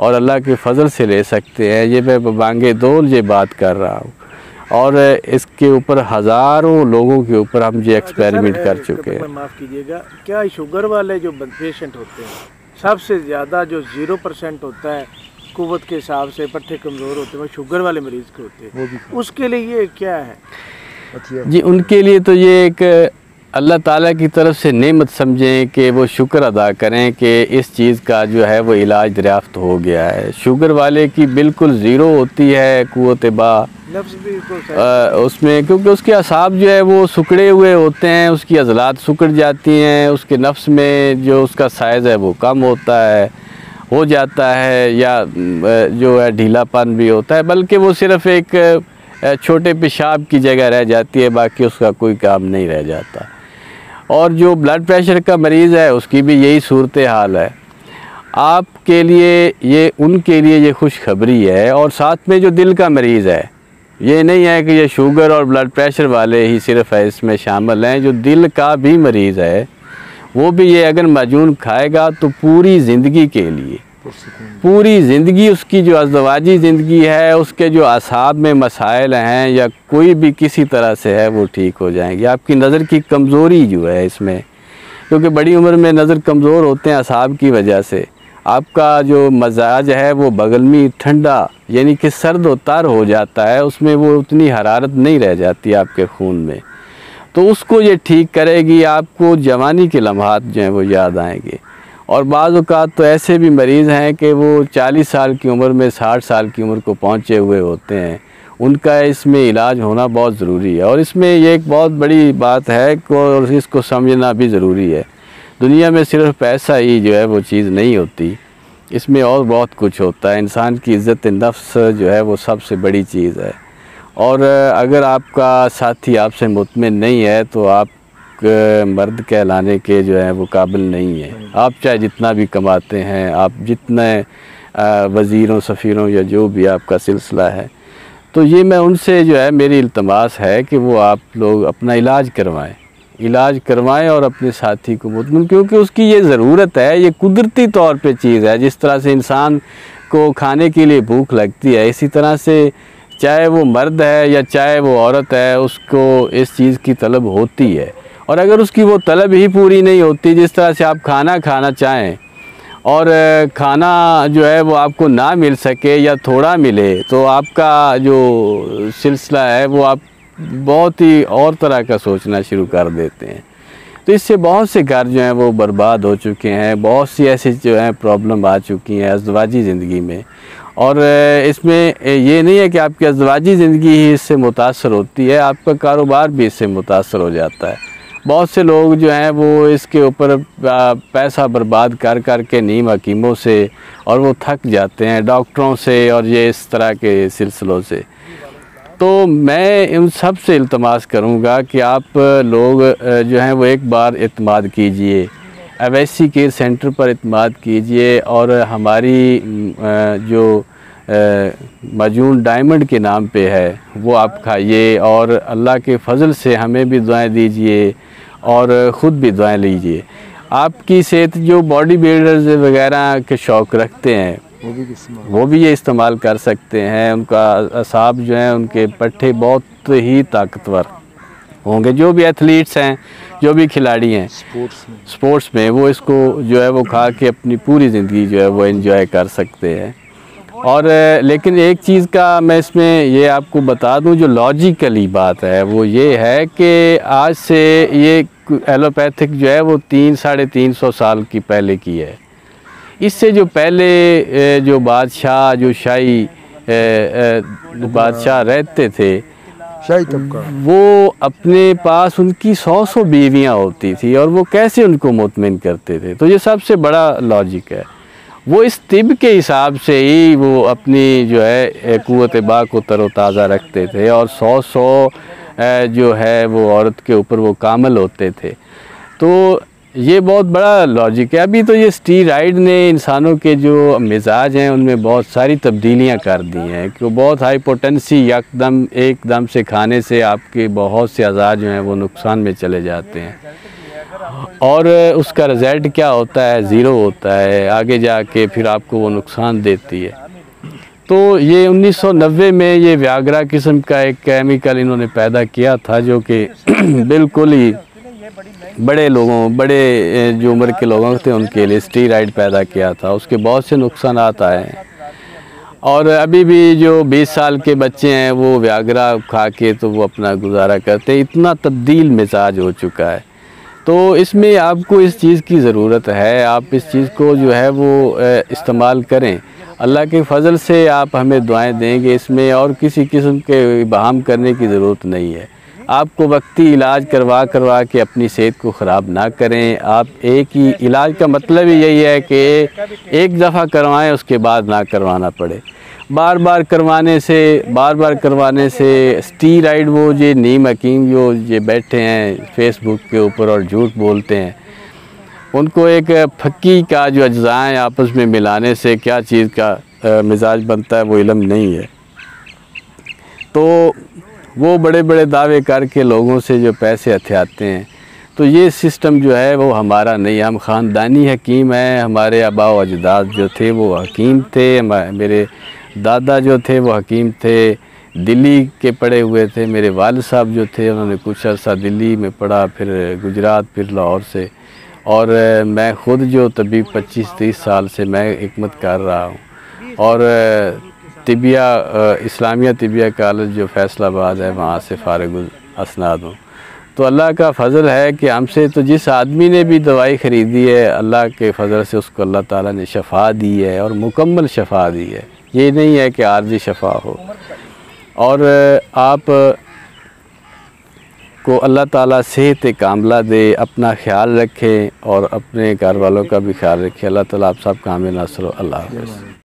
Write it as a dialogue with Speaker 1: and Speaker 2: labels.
Speaker 1: اور اللہ کے فضل سے لے سکتے ہیں. یہ میں بانگ دول یہ بات کر رہا ہوں, اور اس کے اوپر ہزاروں لوگوں کے اوپر ہم یہ ایکسپیریمنٹ کر چکے ہیں.
Speaker 2: معاف کیجیے گا, کیا شوگر والے جو پیشنٹ ہوتے ہیں سب سے زیادہ جو 0% ہوتا ہے قوت کے حساب سے, پٹھے کمزور ہوتے ہیں, وہ شوگر والے مریض کے ہوتے ہیں, اس کے لیے یہ کیا ہے؟
Speaker 1: جی ان کے لیے تو یہ ایک اللہ تعالیٰ کی طرف سے نعمت سمجھیں کہ وہ شکر ادا کریں کہ اس چیز کا جو ہے وہ علاج دریافت ہو گیا ہے. شوگر والے کی بالکل 0 ہوتی ہے قوت با اس میں, کیونکہ اس کے اعصاب جو ہے وہ سکڑے ہوئے ہوتے ہیں, اس کی عضلات سکڑ جاتی ہیں, اس کے نفس میں جو اس کا سائز ہے وہ کم ہوتا ہے, ہو جاتا ہے, یا جو ہے ڈھیلا پن بھی ہوتا ہے, بلکہ وہ صرف ایک چھوٹے پیشاب کی جگہ رہ جاتی ہے, باقی اس کا کوئی کام نہیں رہ جاتا. اور جو بلڈ پریشر کا مریض ہے اس کی بھی یہی صورتحال ہے. آپ کے لیے یہ ان کے لیے یہ خوشخبری ہے. اور ساتھ میں جو دل کا مریض ہے, یہ نہیں ہے کہ یہ شوگر اور بلڈ پریشر والے ہی صرف ہے اس میں شامل ہیں, جو دل کا بھی مریض ہے وہ بھی یہ اگر معجون کھائے گا تو پوری زندگی کے لیے, پوری زندگی اس کی جو ازدواجی زندگی ہے, اس کے جو اعصاب میں مسائل ہیں یا کوئی بھی کسی طرح سے ہے وہ ٹھیک ہو جائیں گے. آپ کی نظر کی کمزوری جو ہے اس میں, کیونکہ بڑی عمر میں نظر کمزور ہوتے ہیں اعصاب کی وجہ سے, آپ کا جو مزاج ہے وہ بغلمی ٹھنڈا یعنی کہ سرد و تر ہو جاتا ہے, اس میں وہ اتنی حرارت نہیں رہ جاتی آپ کے خون میں. تو اس کو یہ ٹھیک کرے گی, آپ کو جوانی کے لمحات جو ہیں وہ یاد آئیں گے. اور بعض اوقات تو ایسے بھی مریض ہیں کہ وہ 40 سال کی عمر میں 60 سال کی عمر کو پہنچے ہوئے ہوتے ہیں, ان کا اس میں علاج ہونا بہت ضروری ہے. اور اس میں یہ ایک بہت بڑی بات ہے اور اس کو سمجھنا بھی ضروری ہے. دنیا میں صرف پیسہ ہی جو ہے وہ چیز نہیں ہوتی, اس میں اور بہت کچھ ہوتا ہے. انسان کی عزت نفس جو ہے وہ سب سے بڑی چیز ہے. اور اگر آپ کا ساتھی آپ سے مطمئن نہیں ہے تو آپ مرد کہلانے کے جو ہے وہ قابل نہیں ہے. آپ چاہے جتنا بھی کماتے ہیں, آپ جتنے وزیروں سفیروں یا جو بھی آپ کا سلسلہ ہے, تو یہ میں ان سے جو ہے میری التماس ہے کہ وہ آپ لوگ اپنا علاج کروائیں اور اپنے ساتھی کو مطمئن, کیونکہ اس کی یہ ضرورت ہے. یہ قدرتی طور پہ چیز ہے. جس طرح سے انسان کو کھانے کے لیے بھوک لگتی ہے, اسی طرح سے چاہے وہ مرد ہے یا چاہے وہ عورت ہے, اس کو اس چیز کی طلب ہوتی ہے. اور اگر اس کی وہ طلب ہی پوری نہیں ہوتی, جس طرح سے آپ کھانا چاہیں اور کھانا جو ہے وہ آپ کو نہ مل سکے یا تھوڑا ملے, تو آپ کا جو سلسلہ ہے وہ آپ بہت ہی اور طرح کا سوچنا شروع کر دیتے ہیں. تو اس سے بہت سے گھر جو ہیں وہ برباد ہو چکے ہیں, بہت سی ایسی جو ہیں پرابلم آ چکی ہیں ازدواجی زندگی میں. اور اس میں یہ نہیں ہے کہ آپ کی ازدواجی زندگی ہی اس سے متاثر ہوتی ہے, آپ کا کاروبار بھی اس سے متاثر ہو جاتا ہے. بہت سے لوگ جو ہیں وہ اس کے اوپر پیسہ برباد کر کے نیم حکیموں سے, اور وہ تھک جاتے ہیں ڈاکٹروں سے اور یہ اس طرح کے سلسلوں سے. تو میں ان سب سے التماس کروں گا کہ آپ لوگ جو ہیں وہ ایک بار اعتماد کیجئے, اویسی کیئر سینٹر پر اعتماد کیجئے, اور ہماری جو معجون ڈائمنڈ کے نام پہ ہے وہ آپ کھائیے, اور اللہ کے فضل سے ہمیں بھی دعائیں دیجئے اور خود بھی دعائیں لیجئے. آپ کی صحت جو باڈی بلڈرز وغیرہ کے شوق رکھتے ہیں وہ بھی یہ استعمال کر سکتے ہیں. ان کا اعصاب جو ہیں ان کے پٹھے بہت ہی طاقتور ہوں گے. جو بھی ایتھلیٹس ہیں, جو بھی کھلاڑی ہیں سپورٹس میں, وہ اس کو جو ہے وہ کھا کے اپنی پوری زندگی جو ہے وہ انجوائے کر سکتے ہیں. اور لیکن ایک چیز کا میں اس میں یہ آپ کو بتا دوں, جو لاجیکلی بات ہے وہ یہ ہے کہ آج سے یہ ایلوپیتھک جو ہے وہ 300-350 سال کی پہلے کی ہے. اس سے جو پہلے جو بادشاہ جو شاہی بادشاہ رہتے تھے, وہ اپنے پاس ان کی 100 بیویاں ہوتی تھی, اور وہ کیسے ان کو مطمئن کرتے تھے. تو یہ سب سے بڑا لاجک ہے. وہ اس طب کے حساب سے ہی وہ اپنی جو ہے قوت با کو تر و تازہ رکھتے تھے, اور 100 جو ہے وہ عورت کے اوپر وہ کامل ہوتے تھے. تو یہ بہت بڑا لاجک ہے. ابھی تو یہ اسٹیرائڈ نے انسانوں کے جو مزاج ہیں ان میں بہت ساری تبدیلیاں کر دی ہیں, کہ وہ بہت ہائی پوٹنسی ایک دم سے کھانے سے آپ کے بہت سے اعضاء جو ہیں وہ نقصان میں چلے جاتے ہیں. اور اس کا رزلٹ کیا ہوتا ہے؟ زیرو ہوتا ہے، آگے جا کے پھر آپ کو وہ نقصان دیتی ہے۔ تو یہ 1990 میں یہ ویاگرا قسم کا ایک کیمیکل انہوں نے پیدا کیا تھا، جو کہ بالکل ہی بڑے لوگوں، بڑے جو عمر کے لوگوں تھے ان کے لیے اسٹیرائڈ پیدا کیا تھا۔ اس کے بہت سے نقصانات آئے ہیں، اور ابھی بھی جو 20 سال کے بچے ہیں وہ ویاگرا کھا کے تو وہ اپنا گزارا کرتے ہیں، اتنا تبدیل مزاج ہو چکا ہے۔ تو اس میں آپ کو اس چیز کی ضرورت ہے، آپ اس چیز کو جو ہے وہ استعمال کریں۔ اللہ کے فضل سے آپ ہمیں دعائیں دیں گے، اس میں اور کسی قسم کے ابہام کرنے کی ضرورت نہیں ہے۔ آپ کو وقتی علاج کروا کے اپنی صحت کو خراب نہ کریں۔ آپ ایک ہی علاج کا مطلب ہی یہی ہے کہ ایک دفعہ کروائیں، اس کے بعد نہ کروانا پڑے۔ بار بار کروانے سے اسٹیرائڈ وہ یہ نیم حکیم جو یہ بیٹھے ہیں فیس بک کے اوپر اور جھوٹ بولتے ہیں، ان کو ایک پھکی کا جو اجزاء ہیں آپس میں ملانے سے کیا چیز کا مزاج بنتا ہے وہ علم نہیں ہے۔ تو وہ بڑے بڑے دعوے کر کے لوگوں سے جو پیسے ہتھیاتے ہیں، تو یہ سسٹم جو ہے وہ ہمارا نہیں ہے۔ ہم خاندانی حکیم ہیں، ہمارے آباء و اجداد جو تھے وہ حکیم تھے، میرے دادا جو تھے وہ حکیم تھے، دلی کے پڑھے ہوئے تھے۔ میرے والد صاحب جو تھے انہوں نے کچھ عرصہ دلی میں پڑھا، پھر گجرات، پھر لاہور سے، اور میں خود جو طبیب 25-30 سال سے میں حکمت کر رہا ہوں، اور طبیہ اسلامیہ طبیہ کالج جو فیصل آباد ہے وہاں سے فارغ الاسناد ہوں۔ تو اللہ کا فضل ہے کہ ہم سے تو جس آدمی نے بھی دوائی خریدی ہے، اللہ کے فضل سے اس کو اللہ تعالیٰ نے شفا دی ہے، اور مکمل شفا دی ہے۔ یہ نہیں ہے کہ عارضی شفا ہو۔ اور آپ کو اللہ تعالیٰ صحت کاملہ دے، اپنا خیال رکھیں اور اپنے گھر والوں کا بھی خیال رکھیں۔ اللہ تعالیٰ آپ سب کا حامی ناصر ہو۔ اللہ حافظ۔